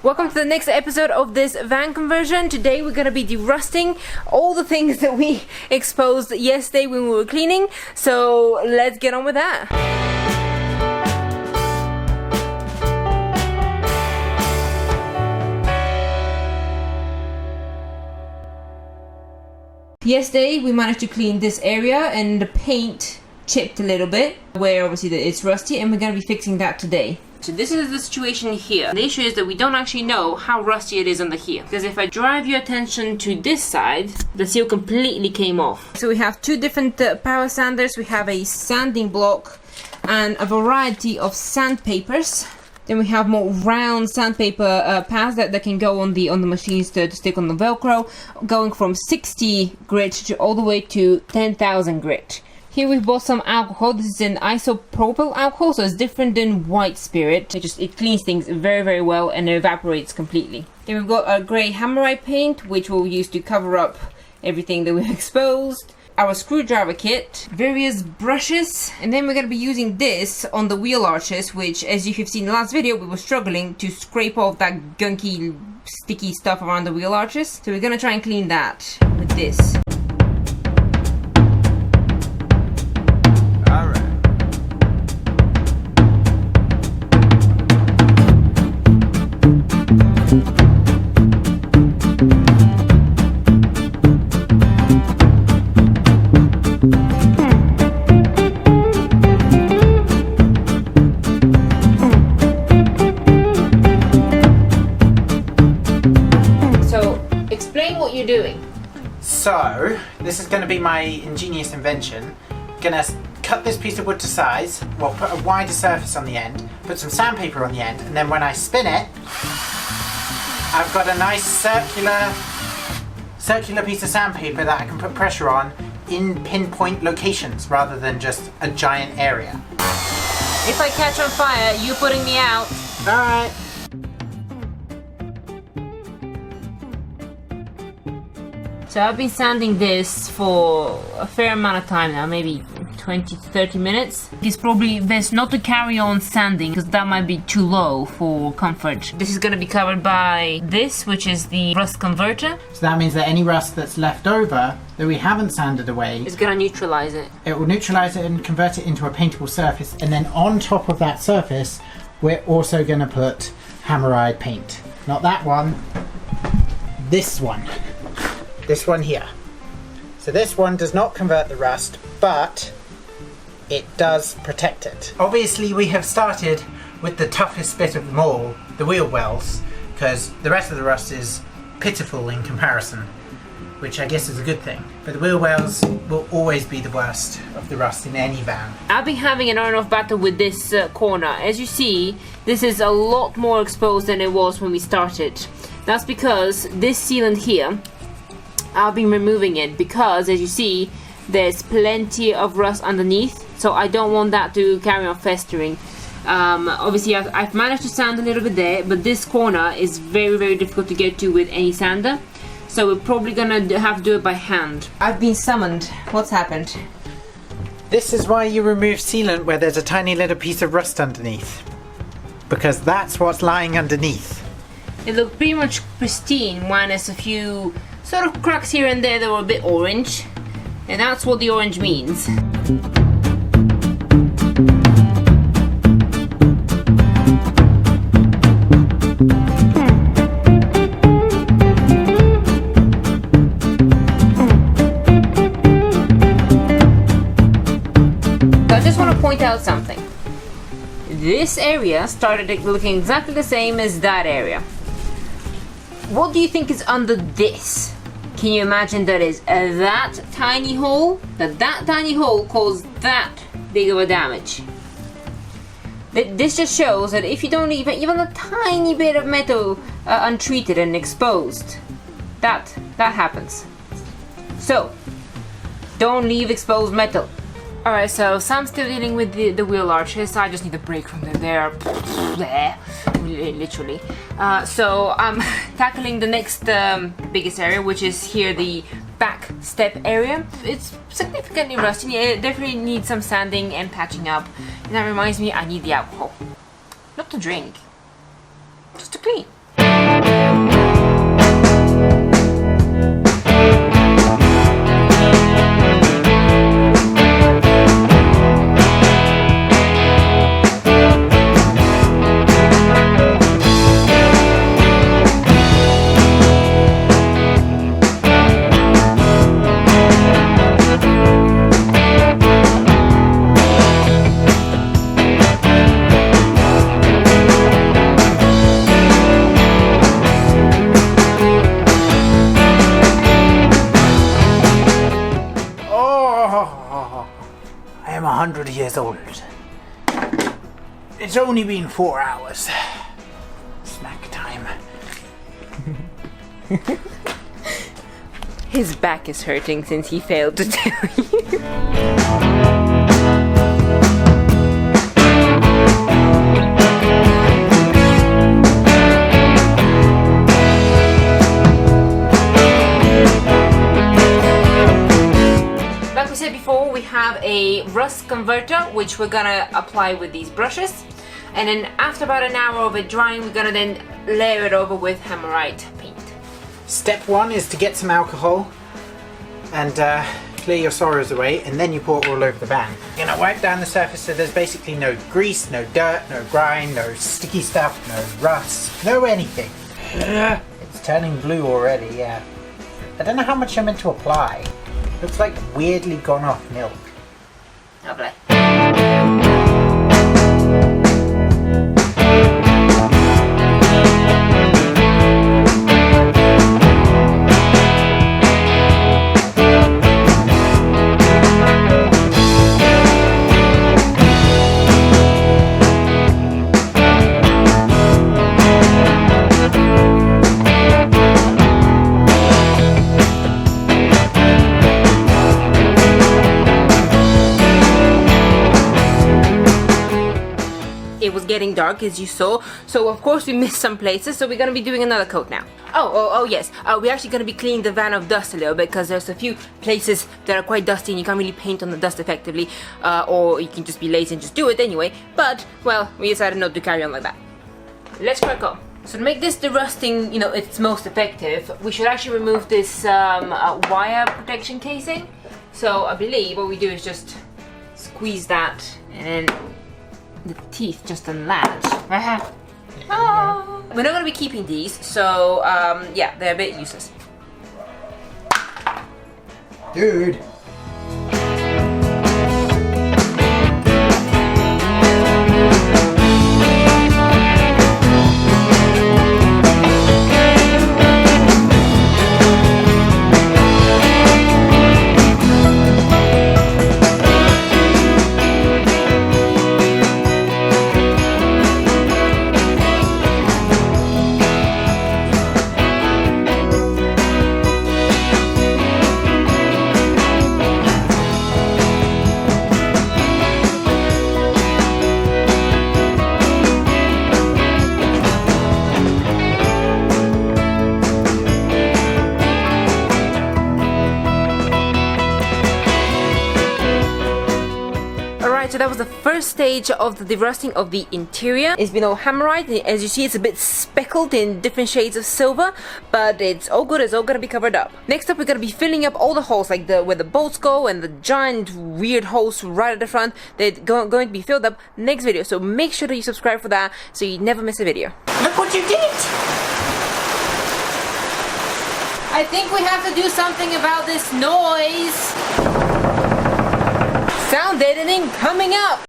Welcome to the next episode of this van conversion. Today we're going to be derusting all the things that we exposed yesterday when we were cleaning. So let's get on with that. Yesterday we managed to clean this area and the paint chipped a little bit where obviously it's rusty, and we're going to be fixing that today. So this is the situation here. The issue is that we don't actually know how rusty it is under here, because if I drive your attention to this side, the seal completely came off. So we have two different power sanders. We have a sanding block and a variety of sandpapers. Then we have more round sandpaper pads that can go on the machines to stick on the Velcro, going from 60 grit to all the way to 10,000 grit. Here we've bought some alcohol. This is an isopropyl alcohol, so it's different than white spirit. It cleans things very, very well and it evaporates completely. Then we've got a grey hammerite paint, which we'll use to cover up everything that we've exposed. Our screwdriver kit, various brushes, and then we're going to be using this on the wheel arches, which, as you have seen in the last video, we were struggling to scrape off that gunky, sticky stuff around the wheel arches. So we're going to try and clean that with this. Doing. So, this is going to be my ingenious invention. Gonna cut this piece of wood to size, well, put a wider surface on the end, put some sandpaper on the end, and then when I spin it, I've got a nice circular piece of sandpaper that I can put pressure on in pinpoint locations rather than just a giant area. If I catch on fire, you putting me out. Alright. So I've been sanding this for a fair amount of time now, maybe 20 to 30 minutes. It's probably best not to carry on sanding because that might be too low for comfort. This is going to be covered by this, which is the rust converter. So that means that any rust that's left over that we haven't sanded away, it's going to neutralize it. It will neutralize it and convert it into a paintable surface, and then on top of that surface we're also going to put hammerite paint. Not that one, this one. This one here. So this one does not convert the rust, but it does protect it. Obviously we have started with the toughest bit of them all, the wheel wells, because the rest of the rust is pitiful in comparison, which I guess is a good thing. But the wheel wells will always be the worst of the rust in any van. I've been having an on and off battle with this corner. As you see, this is a lot more exposed than it was when we started. That's because this sealant here, I've been removing it because, as you see, there's plenty of rust underneath, so I don't want that to carry on festering. Obviously I've managed to sand a little bit there, but this corner is very, very difficult to get to with any sander, so we're probably gonna have to do it by hand. I've been summoned. What's happened? This is why you remove sealant where there's a tiny little piece of rust underneath, because that's what's lying underneath. It looked pretty much pristine, minus a few sort of cracks here and there that were a bit orange, and that's what the orange means. So I just want to point out something. This area started looking exactly the same as that area. What do you think is under this? Can you imagine that is that tiny hole? That tiny hole caused that big of a damage. This just shows that if you don't leave even a tiny bit of metal untreated and exposed, that happens. So, don't leave exposed metal. Alright, so Sam's still dealing with the wheel arches. I just need a break from them. They're there, literally. So I'm tackling the next biggest area, which is here, the back step area. It's significantly rusty. It definitely needs some sanding and patching up. And that reminds me, I need the alcohol. Not to drink, just to clean. years old. It's only been 4 hours. Snack time. His back is hurting since he failed to tell you. Like we said before, we have a rust converter which we're gonna apply with these brushes, and then after about an hour of it drying, we're gonna then layer it over with hammerite paint. Step 1 is to get some alcohol and clear your sorrows away, and then you pour it all over the van. You're gonna wipe down the surface so there's basically no grease, no dirt, no grime, no sticky stuff, no rust, no anything. It's turning blue already, yeah. I don't know how much I'm meant to apply. Looks like weirdly gone off milk. Lovely. It was getting dark, as you saw, so of course we missed some places, so we're gonna be doing another coat now. Oh yes, we're actually gonna be cleaning the van of dust a little bit, because there's a few places that are quite dusty and you can't really paint on the dust effectively, or you can just be lazy and just do it anyway, but, well, we decided not to carry on like that. Let's crack on. So to make this derusting, its most effective, we should actually remove this wire protection casing. So I believe what we do is just squeeze that, and then the teeth just unlatch. Oh. We're not going to be keeping these, so yeah, they're a bit useless. Dude! So that was the first stage of the derusting of the interior. It's been all hammerite, and as you see it's a bit speckled in different shades of silver, but it's all good, it's all gonna be covered up. Next up we're gonna be filling up all the holes, like where the bolts go and the giant weird holes right at the front. They're going to be filled up next video, so make sure that you subscribe for that so you never miss a video. Look what you did! I think we have to do something about this noise. Sound editing coming up!